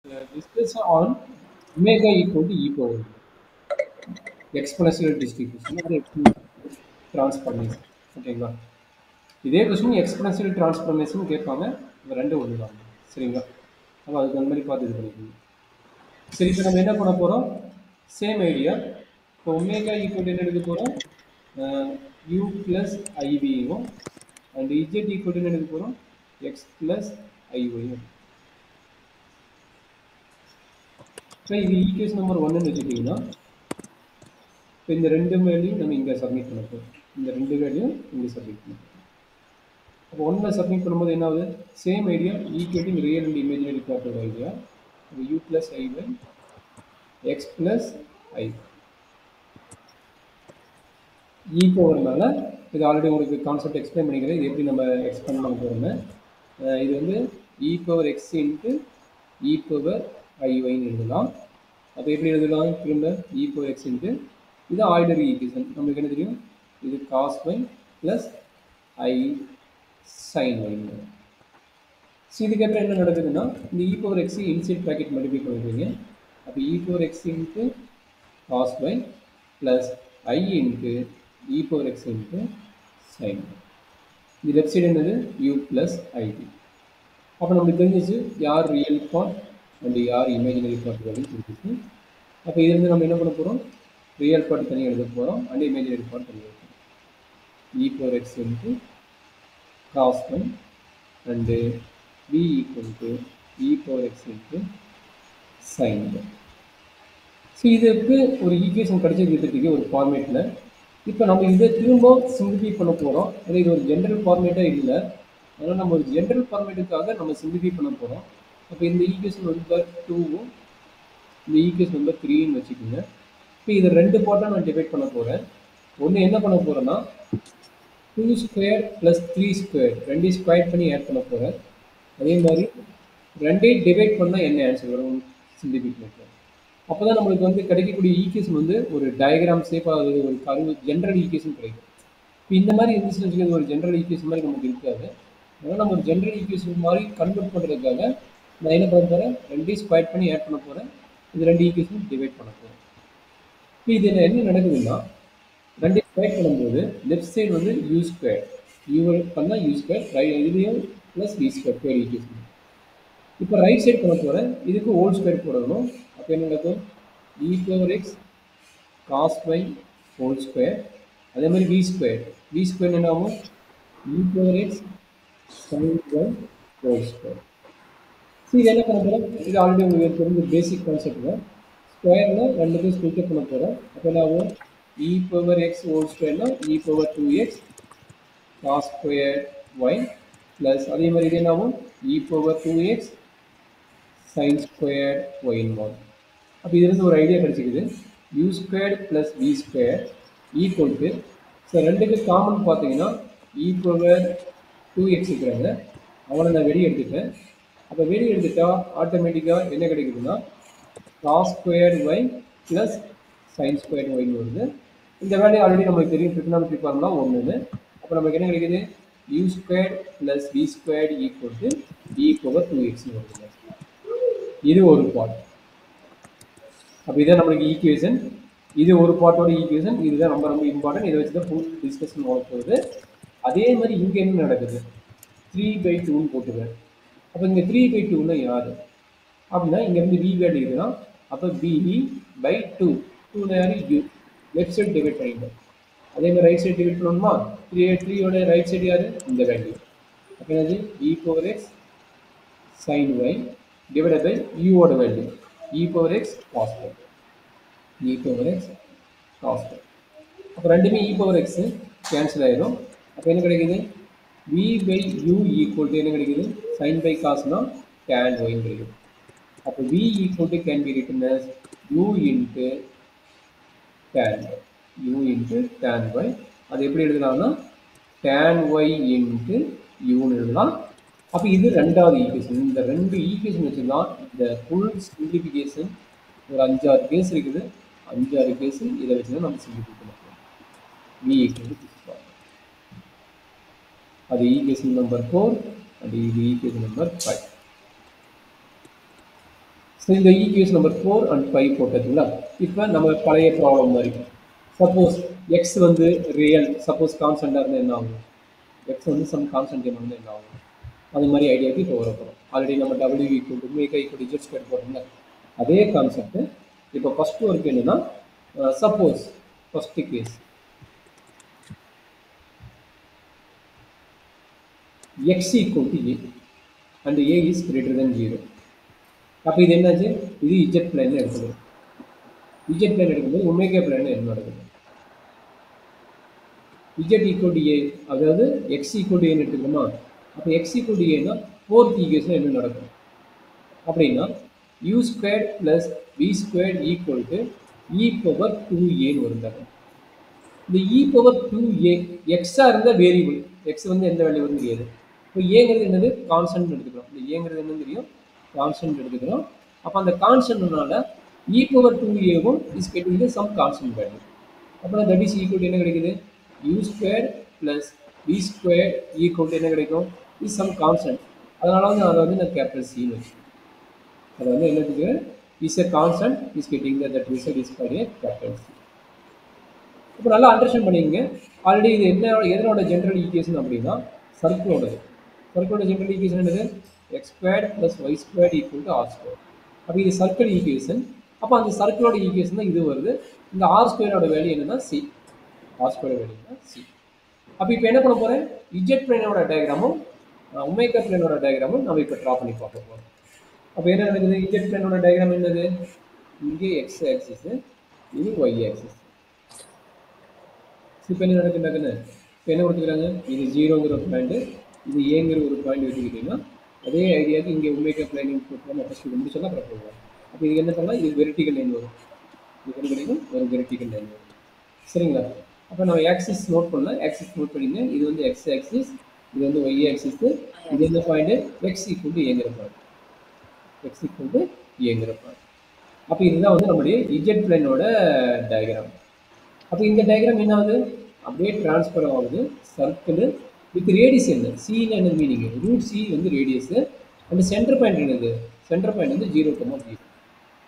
Discuss on omega equal to e power exponential distribution or exponential transformation. ஓகேங்களா? இதே question expensive transformation கேட்பாங்க. இது ரெண்டும் ஒன்று தான். சரிங்களா? அப்போ அதுக்கு அந்த மாதிரி பார்த்து இது பண்ணிக்கணும். சரி, இப்போ நம்ம என்ன பண்ண போகிறோம்? Same idea. இப்போ ஒமேகா ஈக்குவல் என்ன எடுக்க போகிறோம்? யூ ப்ளஸ் ஐவியும் அண்ட் இஜெட் ஈக்குவல் என்ன எடுக்க போகிறோம்? எக்ஸ் ப்ளஸ் ஐஒயும். இப்போ இது ஈக்குவேஷன் நம்பர் ஒன்றுன்னு வச்சுக்கிட்டிங்கன்னா இப்போ இந்த ரெண்டு வேல்யூம் நம்ம இங்கே சப்மிட் பண்ண போகிறோம். இந்த ரெண்டு வேல்யூம் இங்கே சப்மிட் பண்ண போகிறோம். அப்போ ஒன்றில் சப்மிட் பண்ணும்போது என்ன ஆகுது? Same idea, equating real and imaginary பார்ட்டோட idea. U plus i by x plus i e பவர்னால இது ஆல்ரெடி உங்களுக்கு கான்செப்ட் எக்ஸ்பிளைன் பண்ணிக்கிறேன். இது எப்படி நம்ம எக்ஸ்பிளைன் பண்ண போகிறோம்னு. இது வந்து e power x into e power ஐஒய்னு எழுதலாம். அப்போ எப்படி எழுதலாம்? திரும்ப இ பவர் எக்ஸ் இன்ட்டு இது ஆய்லர் ஈக்குவேஷன். நம்மளுக்கு என்ன தெரியும்? இது cos y plus i sine ஒய்னு. ஸோ இதுக்கப்புறம் என்ன நடக்குதுன்னா இந்த இ பவர் எக்ஸை இன்சைட் ப்ராக்கெட் மல்டிப்ளை பண்ணிடுவீங்க. அப்போ e power x into cos y plus i into e power x into sine. இது லெஃப்ட் சைடு என்னது? யூ ப்ளஸ் ஐடி. அப்போ நம்மளுக்கு தெரிஞ்சிச்சு யார் ரியல் பார்ட் அண்ட் யார் இமேஜினரி பார்ட் அப்படின்னு தெரிஞ்சிச்சு. அப்போ இதுலேருந்து நம்ம என்ன பண்ண போகிறோம்? ரியல் பார்ட் தனியாக எழுத போகிறோம் அண்ட் இமேஜினரி பார்ட் தனியாக எழுத போகிறோம். E power x into cos y and v equal to e power x into sin. So இதுக்கு ஒரு ஈக்குவேஷன் கிடைச்சிருக்கிறதுக்கு ஒரு ஃபார்மேட்டில் இப்போ நம்ம இதை திரும்ப சிம்பிளிஃபை பண்ண போகிறோம். அது இது ஒரு ஜென்ரல் ஃபார்மேட்டாக இல்லை, அதனால் நம்ம ஒரு ஜென்ரல் ஃபார்மேட்டுக்காக நம்ம சிம்பிளிஃபை பண்ண போகிறோம். அப்போ இந்த ஈக்குவேஷன் நம்பர் 2வும் இந்த ஈக்குவேஷன் நம்பர் 3ன்னு வச்சுக்கோங்க. இப்போ இதை ரெண்டு பார்ட்டாக நான் டிவைட் பண்ண போகிறேன். ஒன்று என்ன பண்ண போகிறேன்னா 2 ஸ்கொயர் ப்ளஸ் 3 ஸ்கொயர் ரெண்டையும் ஸ்கொயர் பண்ணி ஆட் பண்ண போகிறேன். அதே மாதிரி ரெண்டையும் டிவைட் பண்ணால் என்ன ஆன்சர் வரும்? சிம்பிளிஃபை பண்ணுறோம். அப்போ தான் நம்மளுக்கு வந்து கிடைக்கக்கூடிய ஈக்குவேஷன் வந்து ஒரு டயக்ராம் ஷேப்பாக ஒரு கருவு ஜென்ரல் ஈக்குவேஷன் கிடைக்கும். இப்போ இந்த மாதிரி இருந்துச்சுன்னு வச்சுக்கிறது ஒரு ஜென்ரல் ஈக்குவேஷன் மாதிரி நமக்கு இருக்காது. அதனால் நம்ம ஒரு ஜென்ரல் ஈக்குவேஷன் மாதிரி கன்வெர்ட் பண்ணுறதுக்காக நான் என்ன பண்ண போகிறேன்? ரெண்டையும் ஸ்கொயர் பண்ணி ஆட் பண்ண போகிறேன். இது ரெண்டு ஈக்குவேஷன் டிவைட் பண்ண போகிறேன். இப்போ இது என்ன நடக்குதுன்னா ரெண்டையும் ஸ்கொயர் பண்ணும்போது லெஃப்ட் சைடு வந்து யூ ஸ்கொயர், யூ பண்ணால் யூ ஸ்கொயர், இதுலேயும் plus v square pair equation. இப்போ ரைட் சைடு பண்ண போகிறேன். இதுக்கு ஹோல் ஸ்கொயர் போடணும். அப்போ என்ன நடக்கும்? E power x cos y whole square. அதே மாதிரி வி ஸ்கொயர், வி ஸ்கொயர் என்ன ஆகும்? E power x sine y whole square. So இது என்ன பண்ண போகிறோம்? இது ஆல்ரெடி உங்களுக்கு தெரிஞ்ச பேசிக் கான்செப்ட் தான். ஸ்கொயரில் ரெண்டுத்தையும் ஸ்பிளிட் பண்ண போகிறோம். அப்போ என்ன ஆகும்? இ பவர் எக்ஸ் ஹோல் ஸ்கொயர்னா e power 2x cos square y plus அதே மாதிரி இது என்ன ஆகும்? E power 2x sin square y1. அப்போ இதுலேருந்து ஒரு ஐடியா கிடைச்சிக்குது. u square plus v square equal to, so ரெண்டுக்கு காமன் பார்த்தீங்கன்னா இ பவர் 2x இருக்கிறாங்க, அவனை நான் வெளியே எடுத்துட்டேன். அப்போ வெளியே எடுத்துட்டா ஆட்டோமேட்டிக்காக என்ன கிடைக்குதுன்னா cos square y plus sine square ஒய்னு வருது. இந்த வேலையை ஆல்ரெடி நம்மளுக்கு தெரியும், ட்ரிகனாமெட்ரி ஃபார்முலா ஒன்றுன்னு. அப்போ நமக்கு என்ன கிடைக்குது? u square plus v square equal to E power 2xன்னு வருது. இது ஒரு பார்ட். அப்போ இதான் நம்மளுக்கு ஈக்குவேஷன். இது ஒரு பார்ட்டோட ஈக்குவேஷன். இதுதான் ரொம்ப ரொம்ப இம்பார்ட்டன்ட். இதை வச்சு தான் ஃபுல் டிஸ்கஷன் போகுது. அதே மாதிரி இங்கே என்ன நடக்குது? 3/2ன்னு போட்டுக்கிறேன். அப்போ இங்கே 3/2ன்னா யார் அப்படின்னா இங்கேருந்து வி வேல்யூ இருக்குன்னா அப்போ b/2. 2 யார்? u. லெஃப்ட் சைடு டிவைட் பண்ணிட்டோம். அதே மாதிரி ரைட் சைடு டிவைட் பண்ணணுமா? 3/3 ரைட் சைடு யார்? இந்த வேல்யூ. அப்போ என்னது? E power x sine y divided by u ஓட value e power x cos y, e power x cos y. அப்போ ரெண்டுமே e power x கேன்சல் ஆயிடும். அப்போ என்ன கிடைக்குது? v by u equal to என்ன கிடைக்குது? sin by cosனா tan y கிடைக்குது. அப்போ v equal to can be written as u into tan y, u into tan y. அது எப்படி எழுதலாம்னா tan y into uன்னு எழுதலாம். அப்போ இது ரெண்டாவது ஈக்குவேஷன். இந்த ரெண்டு ஈக்குவேஷன் வச்சு தான் இந்த ஃபுல் சிம்பிளிஃபிகேஷன் ஒரு 5-6 கேஸ் இருக்குது. 5-6 கேஸ் இதை வச்சு தான் நம்ம சிம்பிளிஃபை பண்ண போகிறோம். வி ஈக்குவல் டு அது ஈக்குவேஷன் நம்பர் 4 அண்ட் இது ஈக்குவேஷன் நம்பர் 5. ஸோ இந்த ஈக்குவேஷன் நம்பர் 4 அண்ட் 5 போட்டதுங்களா? இப்போ நம்ம பழைய ப்ராப்ளம் மாதிரி சப்போஸ் எக்ஸ் வந்து ரியல், சப்போஸ் கான்ஸ்டண்டாக இருந்தால் என்ன ஆகும்? எக்ஸ் வந்து சம் கான்ஸ்டன்ட் இருந்தால் என்ன ஆகும்? அது மாதிரி ஐடியாவுக்கு இப்போ வர போகிறோம். ஆல்ரெடி நம்ம டபிள்யூ equal to make equal z square போட்டோம்ல, அதே கான்செப்ட். இப்போ ஃபர்ஸ்ட் ஒர்க் என்னன்னா, suppose first case x equal to a and a is greater than 0. அப்போ இது என்னாச்சு? இது இஜெட் பிளேன் எடுத்துக்கணும். இஜெட் பிளேன் எடுக்கும்போது ஒமேகா பிளேன் என்ன நடக்குது? இஜெட் ஈக்குவல் டு ஏ, அதாவது எக்ஸ் ஈக்குவல் டு ஏன்னு எடுத்துக்கணுமா? அப்போ எக்ஸ் ஈக்குவல் டு ஏன்னா ஃபோர்த் ஈக்குவேஷன் என்ன நடக்கும் அப்படின்னா, u square plus b square equal to E power 2ஏன்னு வருந்தாங்க. இந்த இ பவர் 2a எக்ஸாக இருந்தால் வேரியபிள், எக்ஸ் வந்து எந்த வேல்யூ வரும்னு தெரியாது. இப்போ ஏங்கிறது என்னது? கான்ஸ்டன்ட் எடுத்துக்கிறோம். இந்த ஏங்கிறது என்னன்னு தெரியும், கான்ஸ்டன்ட் எடுத்துக்கிறோம். அப்போ அந்த கான்ஸ்டன்ட்னால இ பவர் 2aவும் is getting some constant value. அப்புறம் தட் இஸ் ஈக்குவல் என்ன கிடைக்குது? U square plus b square equal என்ன கிடைக்கும்? Is some constant. அதனால வந்து அதை வந்து நான் கேபிட்டல் சின்னு வச்சுக்கேன். அதை வந்து என்னத்துக்கு? Is a constant is getting that result is called a capital C. இப்போ நல்லா அண்டர்ஸ்டாண்ட் பண்ணிக்கங்க. ஆல்ரெடி இது என்ன எதனோட ஜென்ரல் ஈக்குவேஷன் அப்படின்னா சர்க்கிளோடது. சர்க்கிளோட ஜென்ரல் ஈக்குவேஷன் என்னது? X square plus Y square equal to R square. அப்போ இது சர்க்கிள் ஈக்குவேஷன். அப்போ அந்த சர்க்கிளோட ஈக்குவேஷன் தான் இது வருது. இந்த ஆர் ஸ்கொயரோட வேல்யூ என்னன்னா சி. ஆர் ஸ்கொயர் வேல்யூ தான் சி. அப்போ இப்போ என்ன பண்ண போகிறேன்? இஜெட் பிளேனோட டயக்ராமும் ஒமேகா பிளேனோட டயக்ராமும் நம்ம இப்போ ட்ரா பண்ணி பார்க்க போகிறோம். அப்போ என்ன நடக்குது? இஜெட் பிளேனோட டயக்ராம் என்னது? இங்கே எக்ஸ் ஆக்சிஸ், இது ஒய் ஆக்சிஸ். இப்போ என்ன நடக்குதுன்னு இப்போ என்ன கொடுத்துக்கிறாங்க? இது 0ங்கிற ஒரு பாயிண்ட், இது ஏங்கிற ஒரு பாயிண்ட் வச்சுக்கிட்டீங்கன்னா அதே ஐடியாவுக்கு இங்கே ஒமேகா பிளேனிங் போட்டு ஃபஸ்ட்டு முடிச்சோன்னா அப்புறம் போடுவோம். அப்போ இது என்ன பண்ணலாம்? இது வெர்டிகல் லைன் வரும். இது என்ன கிடைக்கும்? ஒரு வெர்டிகல் லைன் வரும். சரிங்களா? அப்போ நம்ம ஆக்சிஸ் நோட் பண்ணலாம். ஆக்சிஸ் நோட் பண்ணிங்க. இது வந்து எக்ஸ் ஆக்சிஸ், இது வந்து ஒய் ஆக்சிஸ். இது என்ன பாயிண்ட்? எக்ஸ் ஈக்குவல் டு ஏங்கிற பாயிண்ட். எக்ஸ் ஈக்குவல் டு ஏங்கிற பாயிண்ட். அப்போ இதுதான் வந்து நம்முடைய இஜெட் பிளேனோட டயக்ராம். அப்போ இந்த டயக்ராம் என்ன ஆகுது? அப்படியே டிரான்ஸ்ஃபர் ஆகுது. சர்க்கிள் வித் ரேடியஸ் என்ன? சின்னு என்ன மீனிங்? ரூட் சி வந்து ரேடியஸ். அண்ட் சென்டர் பாயிண்ட் என்னது? சென்டர் பாயிண்ட் வந்து 0,0.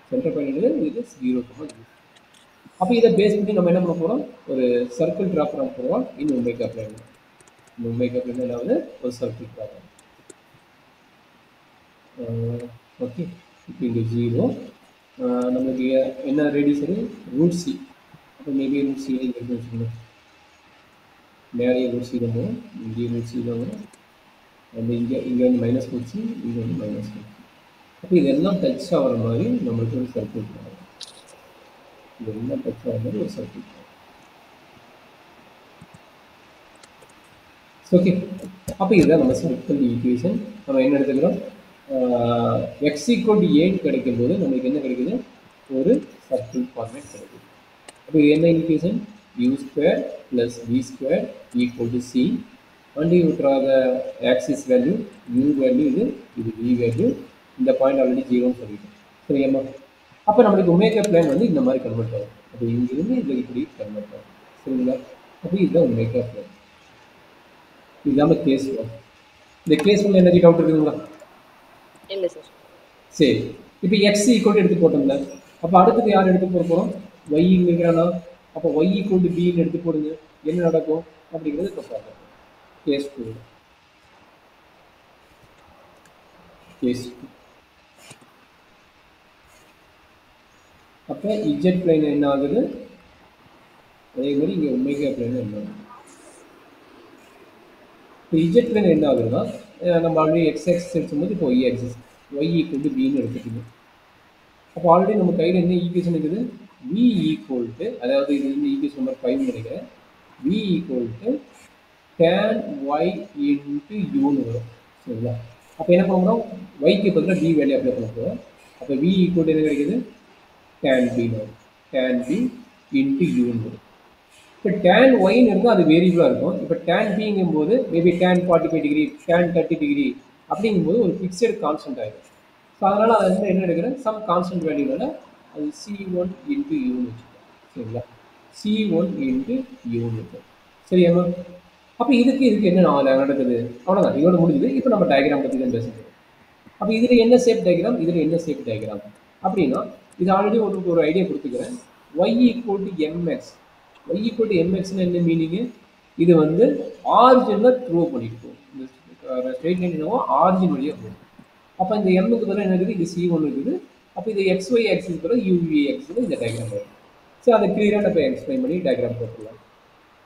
சென்டர் பாயிண்ட் என்னது? இது 0,0. அப்போ இதை பேஸ் பண்ணி நம்ம என்ன பண்ண போகிறோம்? ஒரு சர்க்கிள் ட்ரா பண்ண போகிறோம். இந்த ஒமேகா பிளேன். இந்த ஒமேகா பிளேன் என்னாவது? ஒரு சர்க்கிள் ட்ரா பண்ணணும். ஓகே. இப்போ இங்கே 0 நமக்கு என்ன ரேடியஸ் அது? Root C. அப்போ மேபி ரூட் சி இங்கே இருக்கு வச்சுக்கணும். மேலே ரூட் சி தான் வரும், இங்கே ரூட் சி தான் வரும். அந்த இங்கே வந்து மைனஸ் ரூட் சி, இங்கே வந்து மைனஸ் ரூட் சி. அப்போ இதெல்லாம் டச் ஆகிற மாதிரி நம்மளுக்கு ஒரு சர்க்கிள் போகணும். இதெல்லாம் டச் ஆகிற மாதிரி ஒரு சர்க்கிள் போகணும். ஓகே. அப்போ இதுதான் நம்ம சர்க்கிள் ஈக்குவேஷன். நம்ம என்ன எடுத்துக்கிறோம்? எக்ஸ் ஈக்குவல் டு ஏன்னு கிடைக்கும் போது நம்மளுக்கு என்ன கிடைக்குது? ஒரு சர்க்கிள் ஃபார்மேட் கிடைக்குது. அப்போ இது என்ன equation? u square plus v square equal to c, and you draw the axis value, u value இது v value. இந்த பாயிண்ட் ஆல்ரெடி 0ன்னு சொல்லிட்டோம். சரியாம்மா? அப்போ நம்மளுக்கு ஒமேகா பிளேன் வந்து இந்த மாதிரி கன்வெர்ட் ஆகும். அப்போ இங்கிருந்து இதில் இப்படி கன்வெர்ட் ஆகும். சரிங்களா? அப்போ இதுதான் ஒமேகா பிளேன். இதுதான் கேஸ் 1. இந்த கேஸ் 1 என்ன டவுட் இருக்குதுங்களா? இல்லை சார். சரி. இப்போ எக்ஸ் ஈக்குவல் எடுத்து போட்டோம்ல, அப்போ அடுத்தது யார் எடுத்து போட போகிறோம்? ஒய் இருக்கிறானா? அப்போ ஒய் ஈக்குவல் டு பின்னு எடுத்து போடுங்க. என்ன நடக்கும் அப்படிங்கிறது இப்போ பார்க்கலாம். கேஸ் 2. கேஸ் 2. அப்போ இஜெட் பிளேன் என்ன ஆகுது? அதே மாதிரி இங்கே ஒமேகா பிளேன் என்ன ஆகுது? இப்போ இஜெட் பிளேன் என்ன ஆகுதுன்னா, நம்ம ஆல்ரெடி எக்ஸ் ஆக்சிஸ் எடுக்கும்போது இப்போ y axis, y equal to பின்னு எடுத்துக்கணும். அப்போ ஆல்ரெடி நம்ம கையில் என்ன ஈக்குவேஷன் இருக்குது? v ஈக்குவல் டு, அதாவது இது வந்து ஈக்குவேஷன் நம்பர் 5 நினைக்கிறேன். v equal to tan y into யூன்னு வரும். சரிங்களா? அப்போ என்ன பண்ணுறோம்? yக்கு பதிலாக b வேல்யூ அப்ளை பண்ண போகிறோம். அப்போ v ஈக்குவல் டு என்ன கிடைக்குது? tan b வரும். tan b இன்ட்டு யூன்னு வரும். இப்போ tan ஒய்ன்னு இருந்தால் அது வேரியபிளாக இருக்கும். இப்போ tan பிங்கும் போது maybe tan 45 degree, tan 30 degree அப்படிங்கும்போது ஒரு ஃபிக்ஸட் கான்ஸ்டன்ட் ஆகிடும். ஸோ அதனால் அதை வந்து என்ன எடுக்கிறேன்? சம் கான்ஸ்டன்ட் வேல்யூனால அது C1 இன்ட்டு யூன்னு வச்சுக்கோங்க. சரிங்களா? C1 இன்ட்டு யூன்னு இருக்கும். சரியாம்மா? அப்போ இதுக்கு என்ன நடக்குது? அவ்வளோதான், இதோட முடிஞ்சுது. இப்போ நம்ம டயக்ராம் பற்றி தான் பேசுகிறோம். அப்போ இதில் என்ன ஷேப் டயக்ராம், இதில் என்ன ஷேப் டயக்ராம்? அப்படின்னா இது ஆல்ரெடி உங்களுக்கு ஒரு ஐடியா கொடுத்துக்கிறேன். y equal to m x. y equal to எம்எக்ஸ்னு என்ன மீனிங்கு? இது வந்து ஆரிஜினில் த்ரோ பண்ணிட்டு போகும். இந்த ஸ்ட்ரெயிட் லைன் என்னவோ ஆரிஜின் வழியாக போகும். அப்போ இந்த எம்முக்கு பதிலாக என்ன இருக்குது? இது C1 இருக்குது. அப்போ இது XY ஆக்சிஸ் பதிலாக UV ஆக்சிஸ் இந்த டயக்ராம் வரும். ஸோ அதை கிளியராக நம்ம எக்ஸ்பிளைன் பண்ணி டயக்ராம் போட்டுடலாம்.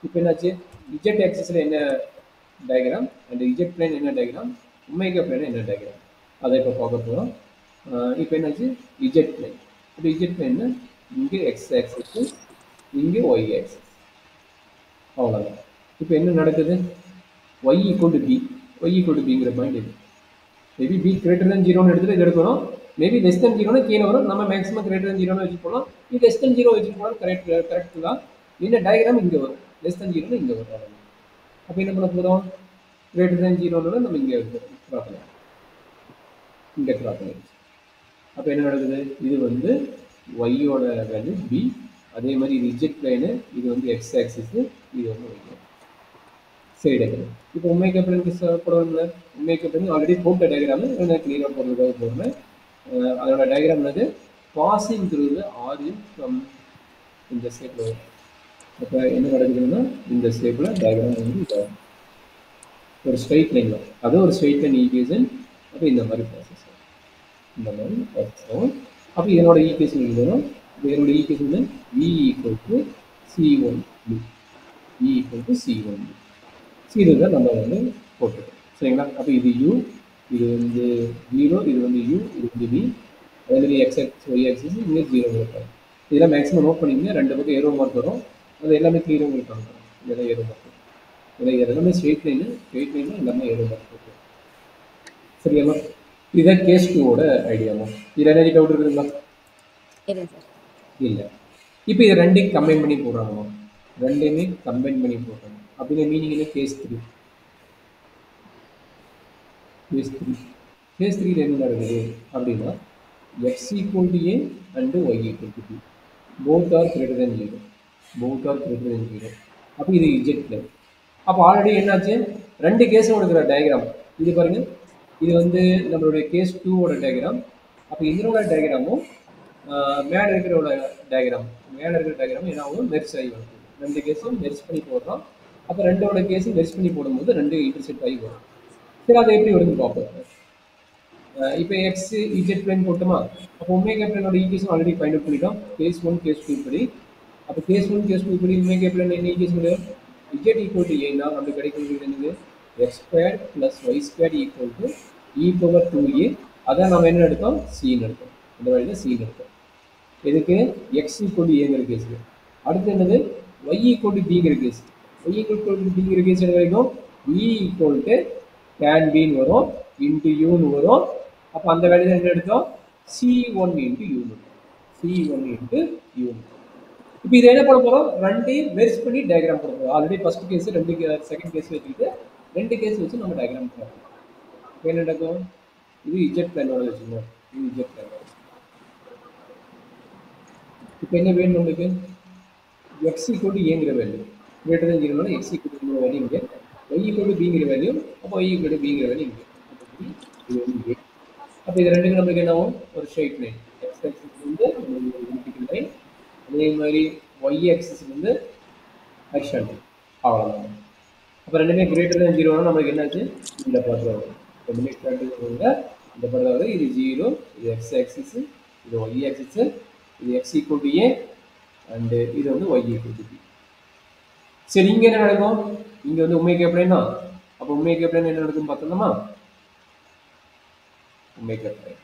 இப்போ என்னாச்சு? இஜெட் ஆக்சிஸில் என்ன டயக்ராம் அண்ட் இஜெட் பிளேன் என்ன டயக்ராம், ஒமேகா பிளேன் என்ன டயக்ராம், அதை இப்போ பார்க்க போகிறோம். இப்போ என்னாச்சு? Z plane. இப்போ இஜெட் பிளேன்னா இங்கே எக்ஸ் ஆக்சிஸ், இங்கே ஒய் ஆக்சிஸ், அவ்வளோதான். இப்போ என்ன நடக்குது? y equal to b. Y equal to பிங்கிற பாயிண்ட் இது. மேபி பி கிரேட்டர் தேன் ஜீரோன்னு எடுத்துகிட்டு இது எடுக்கணும். மேபி லெஸ் தேன் ஜீரோன்னு கீழே வரும். நம்ம மேக்ஸிமம் கிரேட்டர் தேன் ஜீரோன்னு வச்சு போகலாம். இது லெஸ் தேன் ஜீரோ வச்சுட்டு போகலாம். கரெக்ட் தான். என்ன டயக்ராம் இங்கே வரும், லெஸ் தேன் ஜீரோன்னு இங்கே வரும். அப்போ என்ன பண்ண போகிறோம்? கிரேட்டர் தேன் ஜீரோன்னு நம்ம இங்கே ட்ரா பண்ணலாம். இங்கே ட்ரா பண்ணிடுச்சு. அப்போ என்ன நடக்குது? இது வந்து ஒய்யோட வேல்யூ பி. அதே மாதிரி இது இஜெட் பிளேனு, இது வந்து எக்ஸ் ஆக்சிஸு, இது வந்து ஒய். சரி டயக்ராம். இப்போ ஒமேகா பிளேனுக்கு போடுவோம்ல, ஒமேகா பிளேன் ஆல்ரெடி போட்ட டயக்ராமு நான் கிளியராக போடுறதுக்காக போடுறேன். அதோட டயக்ராம் என்னது? Passing through the origin from இந்த ஷேப்பில் வரும். அப்போ என்ன நடக்குதுன்னா இந்த ஷேப்பில் டயக்ராம் வந்து ஒரு ஸ்ட்ரைட் லைன் வரும். அது ஒரு ஸ்ட்ரைட் லைன் ஈக்குவேஷன். அப்போ இந்த மாதிரி ப்ராசஸ் ஆகும். இந்த மாதிரி ப்ராசஸ் ஆகும். அப்போ இதனோட ஈக்குவேஷன் எழுதணும். இப்போ இதனோட ஈக்குவேஷன் வந்து V equal to C1 B. V equal to C1 B. இதுதான் நம்ம வந்து போட்டுருக்கோம். சரிங்களா? அப்போ இது U, இது வந்து 0, இது வந்து U, இது வந்து V. அதே மாதிரி எக்ஸ் ஆக்சிஸ் ஒய் ஆக்சிஸ் இங்கே 0 இருக்காது. இதெல்லாம் மேக்ஸிமம் நோட் பண்ணிங்க. ரெண்டு பக்கம் ஏரோ மார்க் வரும். அது எல்லாமே கிளியராக உங்களுக்கு காமிக்கும். இதெல்லாம் ஏரோ மார்க் வரும். இதில் எல்லாமே ஸ்ட்ரெயிட் லைனு எல்லாமே ஏரோ மார்க் வரும். சரியாமா? இதுதான் கேஸ் 2ஓட ஐடியாவும். இதில் என்ன டவுட் இருக்குதுங்களா? இல்லை. இப்போ இதை ரெண்டையும் கம்பைன் பண்ணி போடுறாங்க. ரெண்டையுமே கம்பைன் பண்ணி போடுறாங்க. அப்படின்னா மீனிங் என்ன? கேஸ் 3. கேஸ் 3 என்ன நடக்குது அப்படின்னா X equal to A and Y equal to B. Both are greater than 0. அப்போ இது இஜெட் பிளேன். அப்போ ஆல்ரெடி என்னாச்சு? ரெண்டு கேஸும் இருக்கிற டயக்ராம் இது பாருங்க. இது வந்து நம்மளுடைய கேஸ் 2ஓட டயக்ராம். அப்போ இதனோட டயக்ராமும் மேலே இருக்கிறோட டயக்ராம் என்ன ஆகும்? மெர்ஜ் ஆகி வரும். ரெண்டு கேஸும் மெர்ஜ் பண்ணி போடுறோம். அப்போ ரெண்டோட கேஸும் மெர்ஜ் பண்ணி போடும்போது ரெண்டு இன்டர்செக்ட் ஆகி வரும். சரி, அதை எப்படி வருதுன்னு பார்ப்போம். இப்போ எக்ஸ் இஜெட் பிளேன் போட்டோமா? அப்போ ஒமேகா பிளேனோட ஈக்குவேஷன் ஆல்ரெடி ஃபைண்ட் அவுட் பண்ணிட்டோம். கேஸ் 1 கேஸ் 2 படி. அப்போ கேஸ் 1 கேஸ் 2 படி ஒமேகா பிளேன் என்ன ஈக்குவேஷன்? இஜெட் ஈக்குவல் டு ஏன்னா நம்மளுக்கு கிடைக்கிறது என்னது? X square plus Y square equal to E power 2a. அதான் நம்ம என்ன எடுத்தோம்? சீன்னு எடுத்தோம். இந்த வழியில் சீன் எடுத்தோம். எதுக்கு? எக்ஸ் ஈக்குவல் டு ஏங்கிற கேஸுக்கு. அடுத்து என்னது? ஒய் ஈக்குவல் டு பிங்கிற கேஸ். ஒய் ஈக்குவல் டு பிங்கிற கேஸ் என்ன வரைக்கும்? இ ஈக்குவல் டு டேன் பின்னு வரும், இன்ட்டு யூன்னு வரும். அப்போ அந்த வேலையில் என்ன எடுத்தோம்? C1 இன்ட்டு யூன்னு. C1 இன்ட்டு யூன்னு. இப்போ இதை என்ன பண்ண போகிறோம்? ரெண்டையும் மெர்ஜ் பண்ணி டயக்ராம் போட போகிறோம். Already first case second case வச்சுக்கிட்டு ரெண்டு கேஸ் வச்சு நம்ம டயக்ராம் போடுறோம். என்ன நடக்கும்? இது இஜெட் பிளேனோட வச்சுக்கோங்க. இது இஜெட் பிளேனோட. இப்போ என்ன வேணும் நம்மளுக்கு? எக்ஸ் ஈக்குவல் டு ஏங்கிற value greater than 0 X equal to value இங்கே, ஒய் ஈக்குவல் டு பிங்கிற வேல்யூ, அப்போ ஒய் ஈக்குவல் டு பிங்கிற வேல்யூ இங்கே. இது வந்து ஏ. அப்போ இது ரெண்டுக்கு நம்மளுக்கு என்ன ஆகும்? ஒரு ஸ்ட்ரெயிட் லைன். எக்ஸ் ஆக்சிஸ் வந்து வெர்டிகல் லைன், அதே மாதிரி ஒய் ஆக்சிஸ் வந்து ஹரிசாண்டல். அவ்வளோதான். அப்போ ரெண்டுமே கிரேட்டர் தேன் 0 நம்மளுக்கு என்னாச்சு? இந்த படத்தில் வரும். ரெண்டுமே கிரேட்டர் இந்த படத்தில் வருது. இது 0, இது எக்ஸ் ஆக்சிஸ், இது ஒய் ஆக்சிஸ், இது X equal to A and இது வந்து ஒய் ஈக்குவல் டு பி. சரி, இங்கே என்ன நடக்கும்? இங்கே வந்து ஒமேகா பிளேன் தான். அப்போ ஒமேகா பிளேன் என்ன நடக்கும் பார்த்தோம்னா ஒமேகா பிளேன்.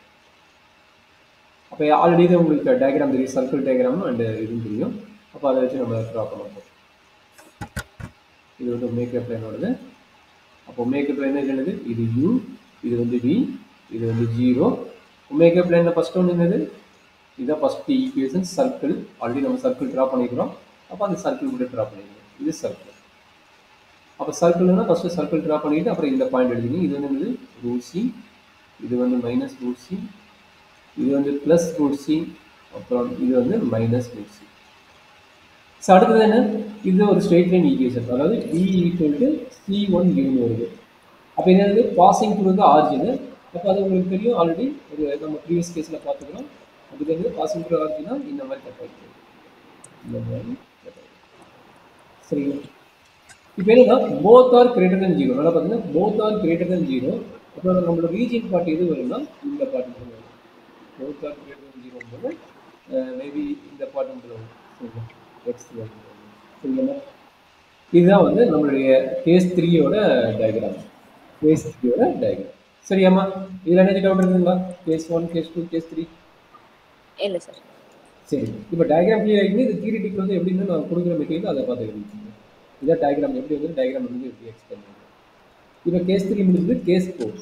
அப்போ ஆல்ரெடி இது உங்களுக்கு டயக்ராம் தெரியும், சர்க்கிள் டயக்ராம் அண்ட் இதுவும் தெரியும். அப்போ அதை வச்சு நம்ம ட்ரா பண்ண போகிறோம். இது வந்து ஒமேகா பிளேனோடது. அப்போ ஒமேகா பிளேன் என்னது? இது யூ, இது வந்து வி, இது வந்து 0. ஒமேகா பிளேனில் ஃபர்ஸ்ட் ஒன்று என்னது? இதுதான் ஃபர்ஸ்ட் ஈக்குவேஷன், சர்க்கிள். ஆல்ரெடி நம்ம சர்க்கிள் ட்ரா பண்ணிக்கிறோம். அப்போ அந்த சர்க்கிள் கூட ட்ரா பண்ணிக்கிறோம். இது சர்க்கிள். அப்போ சர்க்கிள்னா ஃபர்ஸ்ட் சர்க்கிள் ட்ரா பண்ணிட்டு அப்புறம் இந்த பாயிண்ட் எடுத்துக்கிங்க. இது வந்து ரூட் சி, இது வந்து மைனஸ் ரூட் சி, இது வந்து ப்ளஸ் ரூட் சி, அப்புறம் இது வந்து மைனஸ் ரூட் சி. ஸோ அடுத்தது என்ன? இது ஒரு ஸ்ட்ரெயிட் லைன் ஈக்குவேஷன். அதாவது V ஈக்குவல் டு C1 யூன்னு வருது. அப்போ என்னது? பாசிங் த்ரூ வந்து ஆரிஜின். அப்போ அது உங்களுக்கு தெரியும், ஆல்ரெடி ஒரு நம்ம ப்ரீவியஸ் கேஸில் பார்த்துக்கிறோம். அதுலேருந்து பாசிபிள் ஆச்சுன்னா இந்த மாதிரி கட் ஆகிட்டு இந்த மாதிரி கட் ஆகிடும். சரிங்களா? இப்போ என்னன்னா both are greater than zero. நல்லா பார்த்தீங்கன்னா both are greater than zero. அப்புறம் நம்மளோட ரீஜியன் பார்ட் எது வரும்னா இந்த பார்ட் மட்டும் வரும். Both are greater than zero போது மேபி இந்த பார்ட் மட்டும் வரும். சரிங்களா? எக்ஸ் வரும். சரிங்களா? இதுதான் வந்து நம்மளுடைய கேஸ் 3யோட டயக்ராம். கேஸ் 3யோட டயக்ராம். சரியாம்மா? இதில் என்ன டவுட் இருக்குங்களா? Case 1, case 2, case 3? இல்லை சார். சரி, இப்போ டயக்ராம் கிளியர் ஆகிட்டு இது தியரிட்டிக் வந்து எப்படின்னு நான் கொடுக்குற மெட்டீரியல் அதை பார்த்துக்கிட்டு இதான் டயக்ராம் எப்படி வந்து டயக்ராம் வந்து எப்படி எக்ஸ்பிளைன் பண்ணுறது. இப்போ கேஸ் 3 முடிஞ்சது. கேஸ் 4.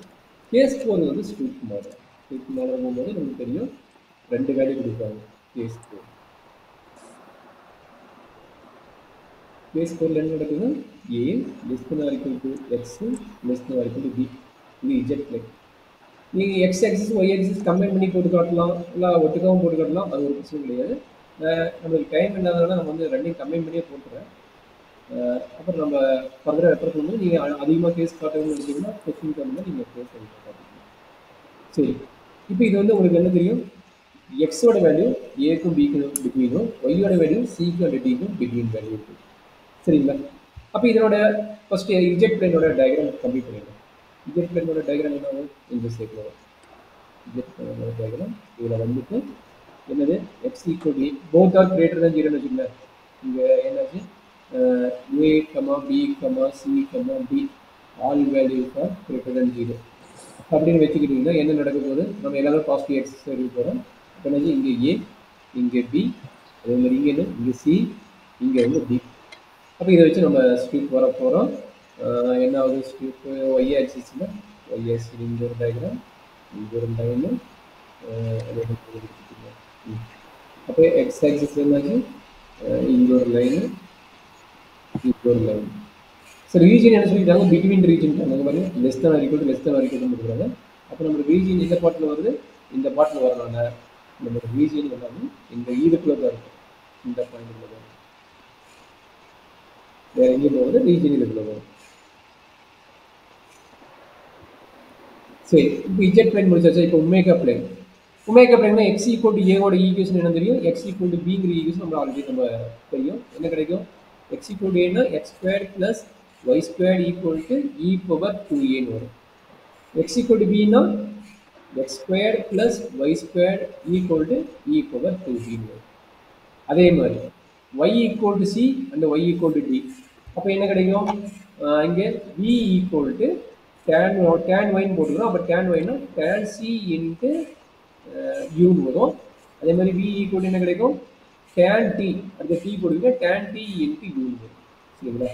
கேஸ் 4 வந்து ஸ்ட்ரீட் மாடல். ஸ்ட்ரீட் மாடல் போகும்போது நமக்கு தெரியும் 2 வேல்யூ கொடுப்பாங்க. கேஸ் 4. கேஸ் 4 என்ன நடக்குதுன்னா a less then R equal to x less then R equal to b. இது இஜெட் பிளேன். நீங்கள் x axis y axis combine பண்ணி போட்டு காட்டலாம், இல்லை ஒட்டுக்காகவும் போட்டு காட்டலாம். அது ஒரு பிரச்சனை கிடையாது. நம்மளுக்கு டைம் இல்லாதனால நம்ம வந்து ரெண்டையும் கம்பைன் பண்ணியே போட்டுறேன். அப்புறம் நம்ம ஃபர்தராக ரெஃபர் பண்ணும்போது நீங்கள் அதிகமாக கேஸ் காட்டணும்னு நினச்சிங்கன்னா கொஸ்டின் தகுந்த நீங்கள் கேஸ் காட்டிக்கலாம். சரி, இப்போ இது வந்து உங்களுக்கு என்ன தெரியும்? எக்ஸோட வேல்யூ ஏக்கும் பிக்கும் பிட்வீனும், ஒய்யோட வேல்யூ சிக்கும் அண்ட் டிக்கும் பிட்வீன் வேல்யூ இருக்குது. சரிங்களா? அப்போ இதனோட ஃபஸ்ட்டு இஜெட் பிளேனோட டயக்ராம் கம்ப்ளீட் பண்ணிடலாம். இஜெட் பிளேனோட டயக்ராம் என்ன ஆகும்? இந்த சைக்கிள் வரும். இஜெட் பிளேனோட டயக்ராம் இதில் வந்துட்டு என்னது x equal to both are greater than ஜீரோன்னு வச்சுக்கோங்க. இங்கே என்னாச்சு a comma b comma c comma d all values are greater than zero அப்படின்னு வச்சுக்கிட்டிங்கன்னா என்ன நடக்க போகுது? நம்ம எல்லாமே பாசிட்டிவ் எக்ஸ் எடுக்க போகிறோம். இப்போ என்னாச்சு இங்கே ஏ, இங்கே பி, அதே மாதிரி இங்கே சி, இங்கே வந்து டி. அப்போ இதை வச்சு நம்ம ஸ்ட்ரீட் வர போகிறோம். என்ன ஆகுது? ஸ்ட்ரீட் ஒய் ஆக்சிஸில் ஒய் ஆக்சிஸ் இங்கே ஒரு டயக்ராம், இங்கே ஒரு லைனு, அப்போ எக்ஸ் ஆக்சிஸ் என்னாச்சு இங்கே ஒரு லைனு, இங்கே ஒரு லைன். ஸோ ரீஜன் என்ன சொல்லிட்டாங்க? பிட்வீன் ரீஜன் அந்த மாதிரி லெஸ் தான் வரைக்கும் கொடுக்குறாங்க. அப்போ நம்மளுக்கு ரீஜன் இந்த பாட்டில் வருது, இந்த பாட்டில் வரனால நம்ம ரீஜன் எல்லாமே இந்த ஈதுக்குள்ளே தான் இருக்கும். இந்த பாயிண்ட்டுக்குள்ள தான் வேறு எங்கேயும் போகுது, ரீஜன் இதுக்குள்ள வரும். சரி, இப்போ இஜெட் பிளேன் முடிச்சாச்சு. இப்போ ஒமேகா பிளேன். ஒமேகா பிளேன்னா எக்ஸ் ஈக்குவல் டு ஏவோட ஈக்குவேஷன் என்ன தெரியும்? எக்ஸ் ஈக்குவல் டு பிங்கிற ஈக்குவேஷன் நம்ம ஆல்ரெடி நம்ம தெரியும். என்ன கிடைக்கும்? எக்ஸ் ஈக்குவல் டு ஏன்னா x square plus Y square equal to E power 2ஏன்னு வரும். எக்ஸ் ஈக்குவல் டு பின்னா x square plus Y square equal to E power 2பின்னு வரும். அதே மாதிரி y equal to c and y equal to d. அப்போ என்ன கிடைக்கும்? இங்கே v ஈக்குவல் டு டேன் ஒய்ன்னு போட்டுக்கிறோம். அப்போ டேன் ஒய்னா டேன் சி இன்ட்டு யூன்னு வரும். அதே மாதிரி v ஈக்குவல் என்ன கிடைக்கும்? டேன் டி, அடுத்த டி போட்டுக்கிட்டு டேன் டி இன்ட்டு யூன்னு வரும். சரிங்களா?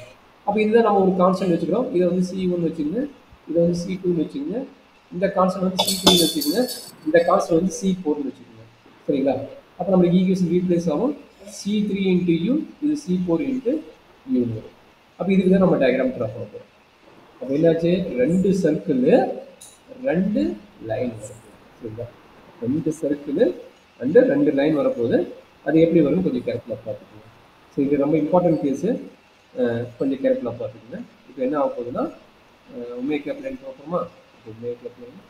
அப்போ இதுதான் நம்ம ஒரு கான்ஸ்டன்ட் வச்சுக்கிறோம். இதை வந்து C1 வச்சுக்கோங்க, இதை வந்து C2 வச்சுக்கோங்க, இந்த கான்ஸ்டன்ட் வந்து C3 வச்சுக்கோங்க, இந்த கான்ஸ்டன்ட் வந்து C4 வச்சுக்கோங்க. சரிங்களா? அப்போ நம்மளுக்கு ஈக்குவேஷன் ரீப்ளேஸ் ஆகும். C3 இன்ட்டு யூ, இது C4 இன்ட்டு யூ வரும். அப்போ இதுக்கு தான் நம்ம டயக்ராம் ட்ரா பண்ண போகிறோம். அப்போ என்னாச்சு? 2 சர்க்கிள் 2 லைன் வரும். சரிங்களா? 2 சர்க்கிள் அண்டு 2 லைன் வரப்போகுது. அது எப்படி வரும்னு கொஞ்சம் கேர்ஃபுல்லாக பார்த்துக்கோங்க. ஸோ இது ரொம்ப இம்பார்ட்டன்ட் கேஸு, கொஞ்சம் கேர்ஃபுல்லாக பார்த்துக்கோங்க. இப்போ என்ன ஆக போகுதுன்னா ஒமேகா பிளேன் பார்ப்போமா? Omega plane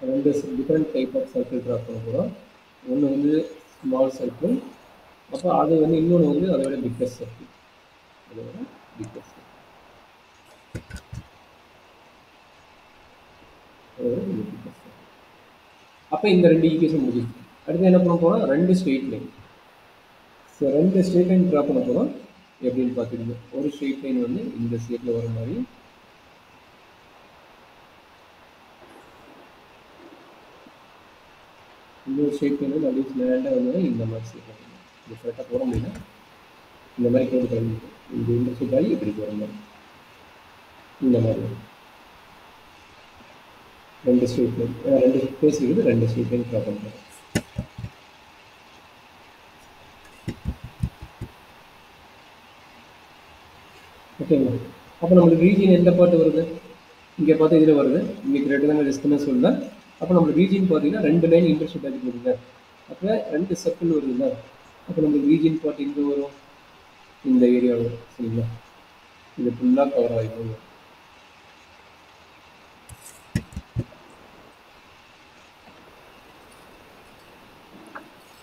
2 different type of circle draw பண்ண போகிறோம். ஒன்று வந்து ஸ்மால் சர்க்கிள், அப்போ அது வந்து இன்னொன்று வந்து அதை விட பிக்கஸ்ட் சர்க்கிள், அதோட பிக்கஸ்ட் சர்க்கிள். அப்போ இந்த 2 ஈக்குவேஷன் முடிஞ்சிருக்கு. அடுத்து என்ன பண்ண போகிறோம்? 2 straight line. So 2 straight line draw பண்ண போகிறோம். எப்படின்னு பார்த்துக்கோங்க. ஒரு ஸ்ட்ரெயிட் லைன் வந்து இந்த ஷேப்பில் வர மாதிரி, இன்னொரு ஸ்ட்ரெயிட் லைன் வந்து அப்படியே ஸ்லேண்டாக வந்து இந்த மாதிரி ஷேப்பில் இது கரெக்டாக போட முடியல. இந்த மாதிரி போட்டு கிளம்பிட்டு இந்த இன்டர்செக்ட் ஆகி இப்படி போகிற மாதிரி இந்த மாதிரி வரும். 2 ஸ்ட்ரெயிட் லைன், 2 ஃபேஸ் இருக்குது, 2 ஸ்ட்ரெயிட் லைன் ட்ரா பண்ணுறோம். ஓகேங்களா? அப்போ நம்மளுக்கு ரீஜியன் எந்த பார்ட்டு வருது? இங்கே பார்த்தா இதில் வருது. இங்கே கிரேட்டர் தான் ரெஸ்ட்னு சொல்லலாம். அப்போ நம்மளுக்கு ரீஜியன் பார்த்தீங்கன்னா 2 லைன் இன்டர்செக்ட் ஆகி போகுதுங்க. அப்போ 2 சர்க்கிள் வருதுல்ல, அப்போ நம்மளுக்கு ரீஜியன் பார்ட் எங்கே வரும்? இந்த ஏரியா வரும். சரிங்களா? இது ஃபுல்லாக கவர் ஆகிடும்.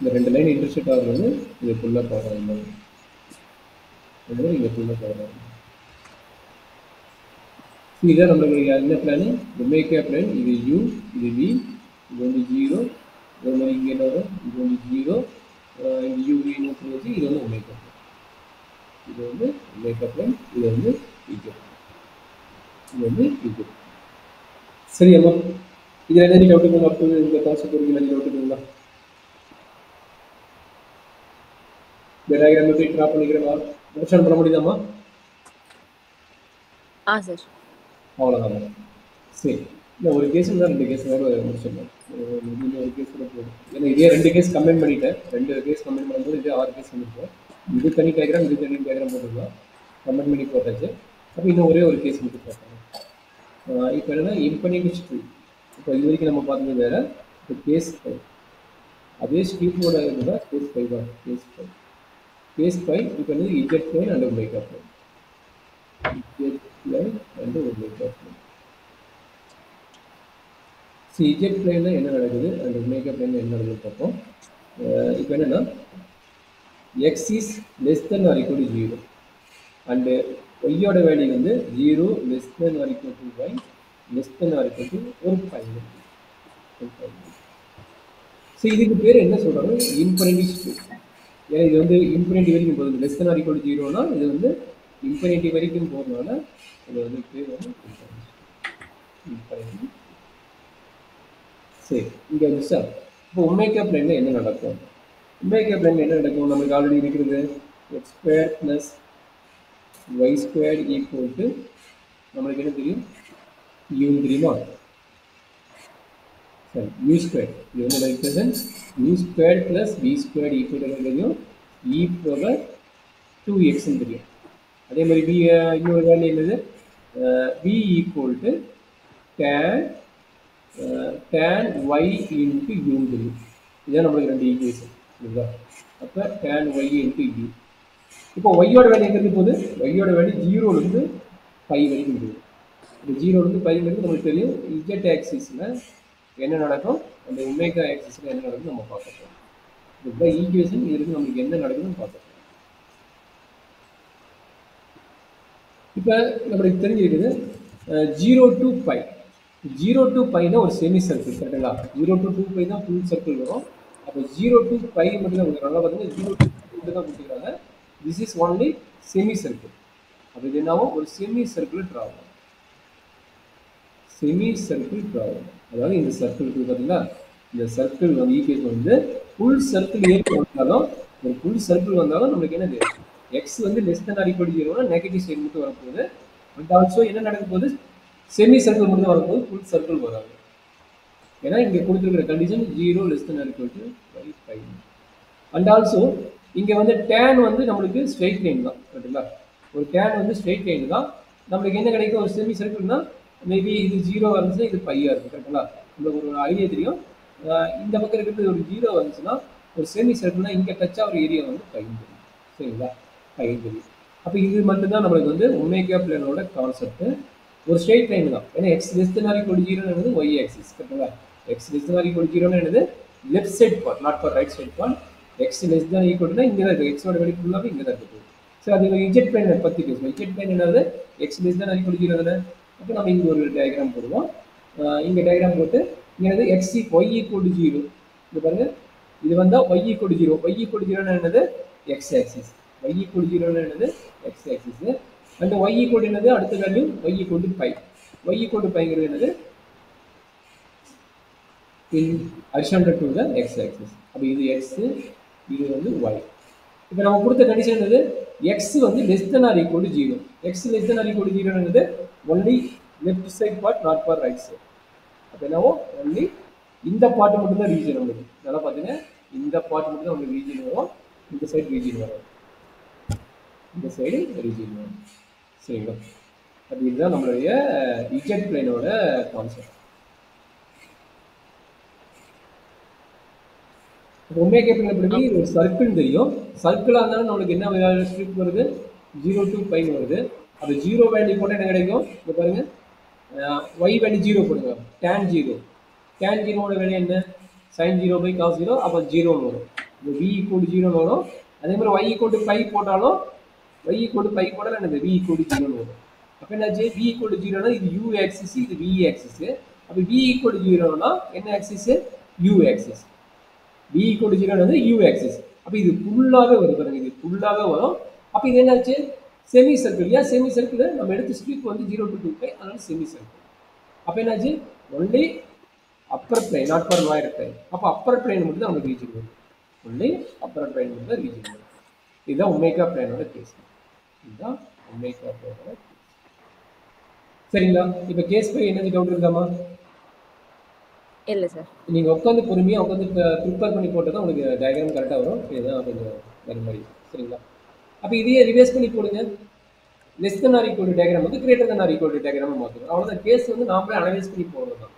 இந்த 2 லைன் இன்டர்செக்ட் ஆகுறது இதுக்குள்ள கவர் ஆகும். இது இதுக்குள்ள கவர் ஆகும். இதான் நம்மளுக்கு என்ன பிளான்? Omega plan. இது u, இது v, இது வந்து 0, இதே மாதிரி இங்கே என்ன வரும்? இது வந்து 0, இந்த u v நோக்கி வச்சு இது வந்து ஒமேகா பிளான். இது வந்து ஒமேகா பிளான், இது வந்து z. இது வந்து z. சரி அம்மா, இதில் என்ன டவுட் இருக்குங்க? அப்போ இந்த கான்செப்ட் வரைக்கும் என்ன டவுட் இருக்குங்களா? இந்த டயக்ராம் எப்படி ட்ரா பண்ணிக்கிறேன் அண்டர்ஸ்டாண்ட் பண்ண முடியுதாம்மா? சார். அவ்வளோதான். சரி, இல்லை ஒரு கேஸ் தான் 2 கேஸ் வேறு முடிச்சிடலாம். ஒரு கேஸ் கூட போதும். ஏன்னா இதே 2 கேஸ் கம்பைன் பண்ணிட்டேன். 2 கேஸ் கம்பைன் பண்ணும்போது இதே 6 கேஸ் வந்துருக்கோம். இது தனி டயக்ராம், இது தனி டயக்ராம் போட்டுக்கலாம். கம்பைன் பண்ணி போட்டாச்சு. அப்போ இன்னும் ஒரே ஒரு கேஸ் மட்டும் பார்க்கலாம். இப்போ என்னன்னா இம்பெண்டிங் ஸ்ட்ரீட். இப்போ இது வரைக்கும் நம்ம பார்த்தது வேறு. இப்போ கேஸ் 5 அதே ஸ்ட்ரீட்டோட இதுதான் கேஸ் 5 தான். கேஸ் 5 இப்போ வந்து z plane and omega plane. Z plane and omega plane. Z பிளைனில் என்ன நடக்குது அண்ட் ஒமேகா பிளைனில் என்ன நடக்குதுன்னு பார்ப்போம். இப்போ என்னென்னா x is less then R equal to 0 and ஒய்யோட வேல்யூ வந்து 0 less then R equal to y less then R equal to ஒரு 5. ஸோ இதுக்கு பேர் என்ன சொல்கிறாங்க? Infinity street. ஏன்னா இது வந்து இன்ஃபினிட்டி வரைக்கும் போகுது. Less then R equal to 0னா இது வந்து இன்ஃபினிட்டி வரைக்கும் போகிறதுனால இது வந்து பேர் வந்து இன்ஃபினிட்டி. சரி, இங்கே வந்து சார் இப்போ ஒமேகா பிளைனில் என்ன நடக்கும்? ஒமேகா பிளைனில் என்ன நடக்கும்? நமக்கு ஆல்ரெடி இருக்கிறது X square plus Y square equal to நம்மளுக்கு என்ன தெரியும்? யூன்னு தெரியுமா? சரி, யூ ஸ்கொயர். இது வந்து equation U square plus B square equal to தெரியும், இ பவர் 2xன்னு தெரியும். அதே மாதிரி பி இன்னொரு வேல்யூ என்னது? v equal to tan y into யூன்னு தெரியும். இதுதான் நம்மளுக்கு 2 ஈக்குவேஷன். இதுதான் அப்போ tan y இன்ட்டு யூ. இப்போ ஒய்யோட வேல்யூ எங்கே இருந்து போகுது? ஒய்யோட வேல்யூ 0லேருந்து 5 வரைக்கும் இருக்குது. இப்போ 0லேருந்து 5 வரைக்கும் நம்மளுக்கு தெரியும். இஜெட் ஆக்சிஸில் என்ன நடக்கும், அந்த ஒமேகா ஆக்சிஸில் என்ன நடக்குதுன்னு நம்ம பார்க்கலாம். இதுதான் ஈக்குவேஷன். இதுக்கு நம்மளுக்கு என்ன நடக்குதுன்னு பார்க்கலாம். இப்போ நம்மளுக்கு தெரிஞ்சிருக்குது 0 to π. 0 to πனா ஒரு செமி சர்க்கிள், கரெக்டுங்களா? 0 to 2π தான் ஃபுல் சர்க்கிள் வரும். அப்போ 0 to π மட்டும் தான் கொடுக்குறாங்க. பார்த்தீங்கன்னா 0 to 2 மட்டும் தான் கொடுத்துருக்காங்க. This is only semi circle. அப்போ இது என்னாவும் ஒரு semi circle travel. Semi circle travel அதாவது இந்த சர்க்கிள் இருக்குது பார்த்தீங்களா? இந்த சர்க்கிள் வந்து ஈக்குவேஷன் வந்து ஃபுல் சர்க்கிள் ஏறி வந்தாலும் ஒரு ஃபுல் சர்க்கிள் வந்தாலும் நம்மளுக்கு என்னது? எக்ஸ் வந்து less then R equal to 0னா நெகட்டிவ் சைடு மட்டும் வரப்போகுது. பட் ஆல்சோ என்ன நடக்க போகுது? செமி சர்க்கிள் மட்டும் தான் வரப்போகுது, ஃபுல் சர்க்கிள் வராது. ஏன்னா இங்கே கொடுத்துருக்கிற condition 0 less then R equal to 5. And also இங்கே வந்து டேன் வந்து நம்மளுக்கு ஸ்ட்ரெயிட் லைன் தான், கரெக்டுங்களா? ஒரு டேன் வந்து ஸ்ட்ரெயிட் லைன் தான். நம்மளுக்கு என்ன கிடைக்கும்? ஒரு செமி சர்க்கிள்னா மேபி இது 0 வந்துச்சுன்னா இது பையாக இருக்குது, கரெக்டுங்களா? நம்மளுக்கு ஒரு ஐடியா தெரியும். இந்த பக்கம் இருக்கிறது ஒரு 0 வந்துச்சுன்னா ஒரு செமி சர்க்கிள்னா இங்கே டச் ஆகிற ஏரியா வந்து 5 தெரியும், சரிங்களா? 5 தெரியும். அப்போ இது மட்டும்தான் நம்மளுக்கு வந்து ஒமேகா பிளேனோட கான்செப்ட். ஒரு ஸ்ட்ரெயிட் லைன் தான். ஏன்னா x less then R equal to 0 என்னது ஒய் ஆக்சிஸ், கரெக்டுங்களா? X less then R equal to 0 என்னது left side part, not for right side part. X less than ஈக்குவல்னா இங்கே தான் இருக்குது. எக்ஸோட வெளி ஃபுல்லாகவே இங்கே தான் இருக்குது. ஸோ அது இஜெட் பிளைனை பற்றி பேசுவோம். இஜெட் பிளைன் என்னது? X less then R equal to 0 தானே. அப்போ நம்ம இங்கே ஒரு டயக்ராம் போடுவோம். இங்கே டயக்ராம் போட்டு இங்கே என்னது எக்ஸ் ஒய் ஈக்குவல் டு 0. இது பாருங்க, இது வந்தால் Y equal to 0. Y equal to 0 என்னது? X axis. y equal to 0 என்னது? x axis. and y equal to என்னது? அடுத்த value y equal to pi. y equal to pi ங்கிறது என்னது? in horizontal to the x axis. அப்ப இது x, இது வந்து y. இப்போ நம்ம கொடுத்த கண்டிஷன் என்னது? x வந்து less than or equal to 0. x less than or equal to 0 என்னது? only left side part, not for right side. அப்ப என்னவோ only இந்த பார்ட் மட்டும் தான் ரீஜன் உங்களுக்கு. நல்லா பாத்தீங்க, இந்த பார்ட் மட்டும் தான் உங்களுக்கு ரீஜன் வரும். இந்த சைடு ரீஜன் வரும். இந்த சைடு ரீஜன் வரும். சரிங்களா? அது இதுதான் நம்மளுடைய இஜெட் பிளைனோட கான்செப்ட். ஒமேகா பிளைன் எப்படி ஒரு சர்க்கிள் தெரியும். சர்க்கிளா இருந்தாலும் நம்மளுக்கு என்ன ஸ்ட்ரிப் வருது? 0 to π வருது. அப்போ 0 வேல்யூ போட்டால் என்ன கிடைக்கும்? இப்போ பாருங்க, y வேல்யூ 0 போடுங்க. tan 0. tan 0 வேல்யூ என்ன? sin 0 by cos 0. அப்போ 0 வரும். இந்த v ஈக்குவல் 0 வரும். அதே மாதிரி y ஈக்குவல் டு பை போட்டாலும் y ஈக்குவல் டு பை போட்டாலும் எனக்கு v ஈக்குவல் டு 0 வரும். அப்போ என்னாச்சு v ஈக்குவல் டு 0னா இது u ஆக்சிஸ், இது v ஆக்சிஸ். அப்போ v ஈக்குவல் டு 0னா என்ன axis? u axis. v equal to 0 வந்து u ஆக்சிஸ். அப்போ இது ஃபுல்லாகவே வரும் பாருங்க, இது ஃபுல்லாகவே வரும். அப்போ இது என்னாச்சு? Semi circle. ஏன் செமி சர்க்கிள்? நம்ம எடுத்து ஸ்ட்ரிப் வந்து 0 to 2π, அதனால செமி சர்க்கிள். அப்போ என்னாச்சு? Only upper plane, not for lower plane. அப்போ அப்பர் பிளேன் மட்டும் தான் நமக்கு ரீஜன் வரும். ஒன்லி அப்பர் பிளேன் மட்டும் தான் ரீஜன் வரும். இதுதான் ஒமேகா பிளேனோட கேஸ். இதுதான் ஒமேகா பிளேனோட கேஸ். சரிங்களா? இப்போ கேஸ் பை என்ன டவுட் இருக்காமா? இல்லை சார். நீங்கள் உட்காந்து பொறுமையாக உட்காந்து ப்ரிப்பேர் பண்ணி போட்டால் தான் உங்களுக்கு டயக்ராம் கரெக்டாக வரும். இதுதான் கொஞ்சம் வேறு மாதிரி. சரிங்களா? அப்போ இதையே ரிவைஸ் பண்ணி போடுங்க. Less than R equal diagram வந்து greater than R equal diagram மாற்றணும். அவ்வளோதான். கேஸ் வந்து நாமளே அனலைஸ் பண்ணி போடணும் தான்.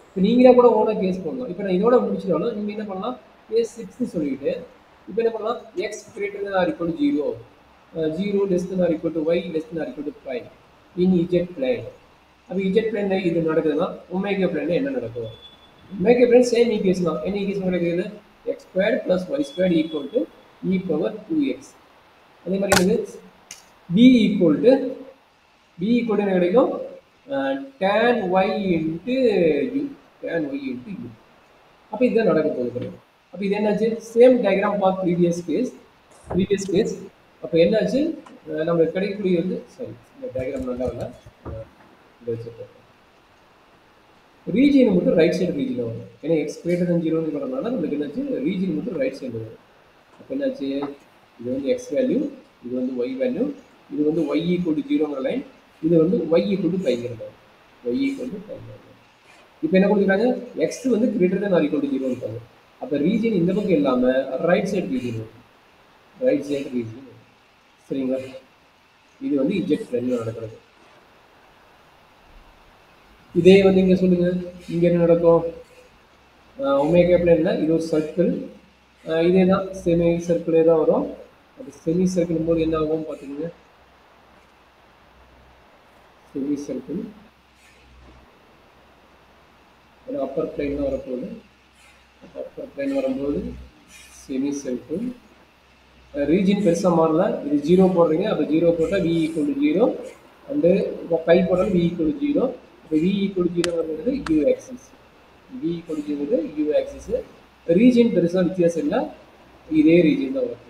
இப்போ நீங்களே கூட ஓனாக கேஸ் போடலாம். இப்போ நான் இதோட முடிச்சிட்டாலும் நீங்கள் என்ன பண்ணலாம்? கேஸ் 6 சொல்லிட்டு இப்போ என்ன பண்ணலாம்? X greater than R equal 0, 0 less than R equal to Y less than R equal to 5 in Z plane. அப்போ இஜெட் பிளேனில் இது நடக்குதுன்னா ஒமேகா பிளேனில் என்ன நடக்கும்? ஒமேகா பிளேன் சேம் ஈக்குவேஷன் தான். என்ன ஈக்குவேஷன் கிடைக்குது? X square plus Y square equal to E power 2x. அதே மாதிரி என்னது? b ஈக்குவல் டு என்ன கிடைக்கும்? tan y into u, tan y into u. அப்போ இதுதான் நடக்க போகுது. அப்போ இது என்னாச்சு? Same diagram for previous case. அப்போ என்னாச்சு? நம்மளுக்கு கிடைக்கக்கூடிய வந்து சரி, இந்த டயக்ராம் நல்லா இல்லை, இந்த வச்சுருக்கோம். ரீஜியன் மட்டும் ரைட் சைடு ரீஜியன் வரும். ஏன்னா எக்ஸ் கிரேட்டர் தன் 0ன்னு சொல்கிறதுனால நம்மளுக்கு என்னாச்சு? ரீஜியன் மட்டும் ரைட் சைடு வரும். அப்போ என்னாச்சு? இது வந்து எக்ஸ் வேல்யூ, இது வந்து ஒய் வேல்யூ, இது வந்து ஒய் ஈக்குவல் டு 0ங்கிற லைன், இது வந்து ஒய் ஈக்குவல் டு பைங்கிற லைன். ஒய் ஈக்குவல் டு பைங்கிற லைன். இப்போ என்ன கொடுக்குறாங்க? எக்ஸ் வந்து greater than R equal to 0 இருக்காங்க. அப்போ ரீஜியன் இந்த பக்கம் இல்லாமல் ரைட் சைடு ரீஜியன் வரும். ரைட் சைடு ரீஜியன் வரும். சரிங்களா? இது வந்து இஜெட் பிளேனில் நடக்கிறது. இதே வந்து இங்கே சொல்லுங்கள், இங்கே என்ன நடக்கும்? ஒமேகா பிளேனில் இது ஒரு சர்க்கிள், இதே தான் செமி சர்க்கிளே தான் வரும். அது செமி சர்க்கிள் போது என்ன ஆகும் பார்த்துக்கோங்க. செமி சர்க்கிள் அப்பர் பிளேன் தான் வரப்போகுது. அப்பர் பிளேன் வரும்போது செமி சர்க்கிள் ரீஜியன் பெருசாக மாறல. இது 0 போடுறீங்க. அப்போ 0 போட்டால் v equal to 0, and pi போட்டாலும் v ஈக்குவல் டு 0. இப்போ v ஈக்குவல் டு 0 வருகிறது u axis. v equal to 0 u axis. Region பெருசாக வித்தியாசம் இல்லை, இதே ரீஜியன் தான் வரும்.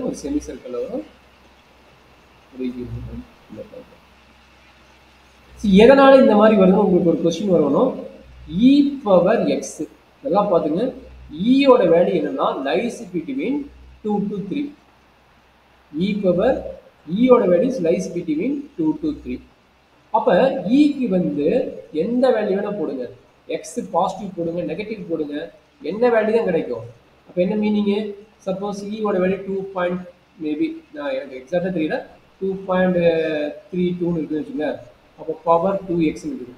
ஒரு செமி சர்க்கிள் வரும். ரீஜியன் எதனால இந்த மாதிரி வருதுன்னு உங்களுக்கு ஒரு கொஸ்டின் வரணும். இ பவர் எக்ஸ் இதெல்லாம் பார்த்துங்க. ஈயோட வேல்யூ என்னன்னா lies between 2 to 3. E power ஈயோட வேல்யூஸ் லைஸ் பிட்வீன் 2 to 3. அப்போ ஈக்கு வந்து எந்த வேல்யூ வேணால் போடுங்க. எக்ஸ் பாசிட்டிவ் போடுங்க, நெகட்டிவ் போடுங்க, என்ன வேல்யூ தான் கிடைக்கும். அப்போ என்ன மீனிங்கு? சப்போஸ் ஈயோட வேல்யூ 2. மேபி நான் எனக்கு எக்ஸாக்டாக தெரியல, 2.32ன்னு இருக்குதுன்னு வச்சுங்க. அப்போ பவர் 2x இருக்குது.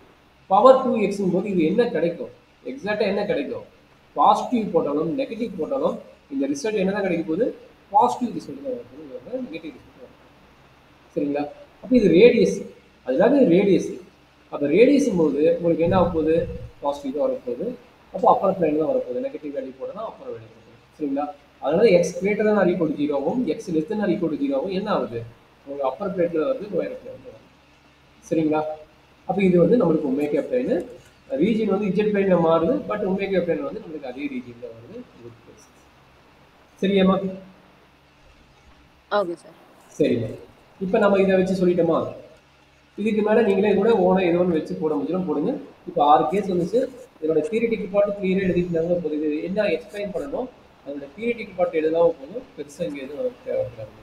பவர் 2x போது இது என்ன கிடைக்கும்? எக்ஸாக்டாக என்ன கிடைக்கும்? பாசிட்டிவ் போட்டாலும் நெகட்டிவ் போட்டாலும் இந்த ரிசல்ட் என்ன தான் கிடைக்க போகுது? பாசிட்டிவ் ரிசல்ட் தான் வரப்போகுது, நெகட்டிவ் ரிசல்ட் வரும். சரிங்களா? அப்போ இது ரேடியஸ், அதுக்காக ரேடியஸ். அப்போ ரேடியஸும் போது உங்களுக்கு என்ன ஆக போகுது? பாசிட்டிவ் தான் வரப்போகுது. அப்போ அப்பர் பிளேன் தான் வரப்போகுது. நெகட்டிவ் வேல்யூ போட்டோம்னா அப்பர் வேல்யூ வரப்போகுது. சரிங்களா? அதனால x greater than or equal to 0வும் x less than R equal to 0வும் என்ன ஆகுது? உங்களுக்கு அப்பர் பிளேட்டில் வருது, லோயர் பிளேட்டில் வருது. சரிங்களா? அப்போ இது வந்து நம்மளுக்கு ஒமேகா பிளேனு. ரீஜியன் வந்து இஜெட் பிளேனில் மாறுது, பட் ஒமேகா பிளேன் வந்து நம்மளுக்கு அதே ரீஜியனில் வருது. சரியாம்மா? Okay sir. சரிங்க. இப்போ நம்ம இதை வச்சு சொல்லிட்டோமா? இதுக்கு மேலே நீங்களே கூட ஓனாக ஏதோ ஒன்று வச்சு போட முடியும் போடுங்க. இப்போ 6 கேஸ் வந்துச்சு. இதோட தியரிட்டிக்கல் பார்ட்டு கிளியராக எழுதிட்டாங்க. போது இது என்ன எக்ஸ்பிளைன் பண்ணணும், அதோட தியரிட்டிக்கல் பார்ட் எழுதாமல் போதும். பெருசாக இங்கே எதுவும் தேவைப்படாது.